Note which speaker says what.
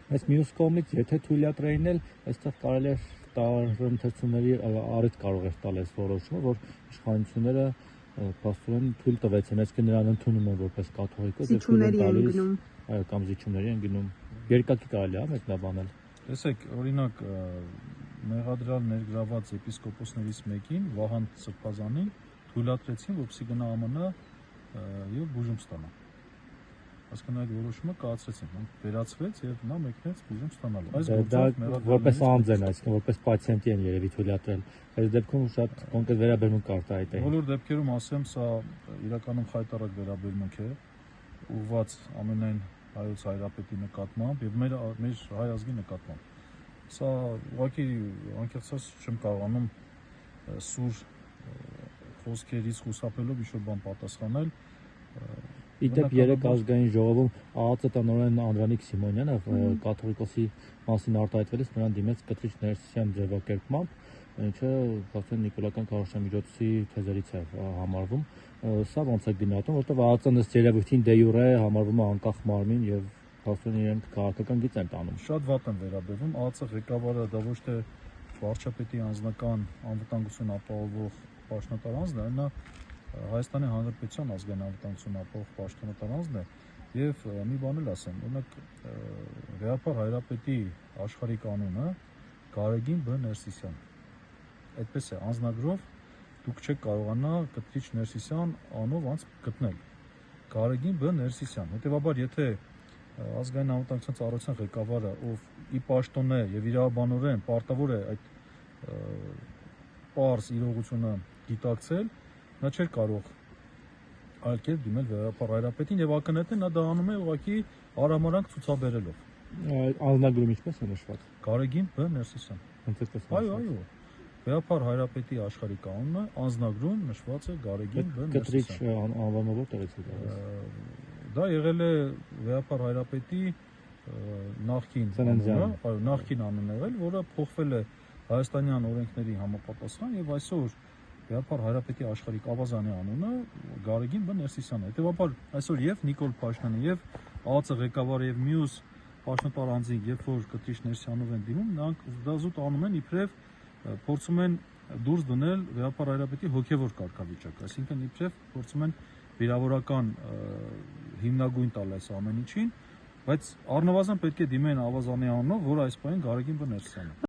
Speaker 1: Այս մյուս կողմից, եթե թույլատրեին էլ, այստեղ կարելի է տարընթերցումների առիթ կարող էր տալ այս որոշումը, որ իշխանությունները փաստորեն թույլ տվեցին, այսինքն նրան ընդունում են որպես կաթողիկոս, կամ զիջումների են գնում, երկակի կարելի է մեկնաբանել։
Speaker 2: Տեսեք, օրինակ մեղադրյալ ներգրաված եպիսկոպոսներից մեկին, Վահան Սրբազանին, թույլատրեցին, որպեսզի գնա ԱՄՆ եւ բուժում ստանա։ Այսինքն այդ որոշումը կայացրեցին, վերացվեց եւ նա մեկնեց բուժում ստանալու։ Այս
Speaker 1: գործով որպես անձ են, այսինքն որպես պացիենտի են երևի թույլատրել։ Այս դեպքում շատ կոնկրետ վերաբերմունք կար այդ է։
Speaker 2: Բոլոր դեպքերում ասեմ, սա իրականում խայտարակ վերաբերմունք է, ուղղված ամենայն հայոց հայրապետի նկատմամբ եւ մեր հայ ազգի նկատմամբ։ Սա ուղղակի անկեղծած չեմ կարողանում սուր խոսքերից խուսափելով ինչ-որ բան պատասխանել։
Speaker 1: Իդեպ երեք ազգային ժողովում ԱԱԾ տնօրեն Անդրանիկ Սիմոնյանը կաթողիկոսի մասին արտահայտվելիս նրան դիմեց կտրիչ ներսիսյան ձևակերպմամբ, ինչը փաստորեն նիկոլական քարոզչամիջոցի թեզերից է համարվում։ Սա ոնց է գնահատում, որտեղ ԱԱԾ-ն ըստ երևույթին դե յուրե համարվում է անկախ մարմին եւ փաստորեն իրենք քաղաքական գիծ են տանում։
Speaker 2: Շատ վատ են վերաբերվում, ԱԱԾ ղեկավարը դա ոչ թե վարչապետի անձնական անվտանգություն ապահովող պաշտոնատար անձն է, նա Հայաստանի Հանրապետության ազգային անվտանգություն ապահովող պաշտոնատար անձն է եւ մի բան էլ ասեմ, օրինակ Վեհապար Հայրապետի աշխարհիկ անունը Գարեգին Բ. Ներսիսյան։ Այդպես է, անձնագրով դուք չեք կարողանա կտրիչ Ներսիսյան անով անց գտնել։ Գարեգին Բ. Ներսիսյան։ Հետևաբար, եթե ազգային անվտանգության ծառայության ղեկավարը, ով ի պաշտոն է եւ իրավաբանորեն պարտավոր է այդ պարզ իրողությունը գիտակցել, նա չէր կարող այլ կերպ դիմել Վեհապար Հայրապետին եւ ակնհայտել նա դա անում է ուղղակի արամարանք ցուցաբերելով։
Speaker 1: Անձնագրում ինչպես է նշված։
Speaker 2: Գարեգին Բ. Ներսիսյան։ Այո։ Վեհապար Հայրապետի աշխարհիկ անունը անձնագրում նշված է Գարեգին Բ.
Speaker 1: Կտրիչ անվանը որտեղից է գալիս։
Speaker 2: Դա եղել է Վեհապար Հայրապետի նախկին անունը, այո, նախկին անունն եղել, որը փոխվել է հայաստանյան օրենքների համապատասխան եւ այսօր Վեհապար Հայրապետի աշխարհիկ ավազանի անունը Գարեգին Բ. Ներսիսյան է։ Հետևաբար այսօր եւ Նիկոլ Փաշինյանը եւ ԱԱԾ ղեկավարը եւ մյուս պաշտոնատար անձինք, երբ որ կտրիչ Ներսիսյանով են դիմում, նրանք դա զուտ անում են իբրև փորձում են դուրս դնել Վեհապար Հայրապետի հոգեվոր կարգավիճակ, այսինքն իբրև փորձում են վիրավորական հիմնագույն տալ այս ամեն ինչին, բայց առնվազն պետք է դիմեն ավազանի անունով, որ այս պահին Գարեգին Բ. Ներսիսյանն է։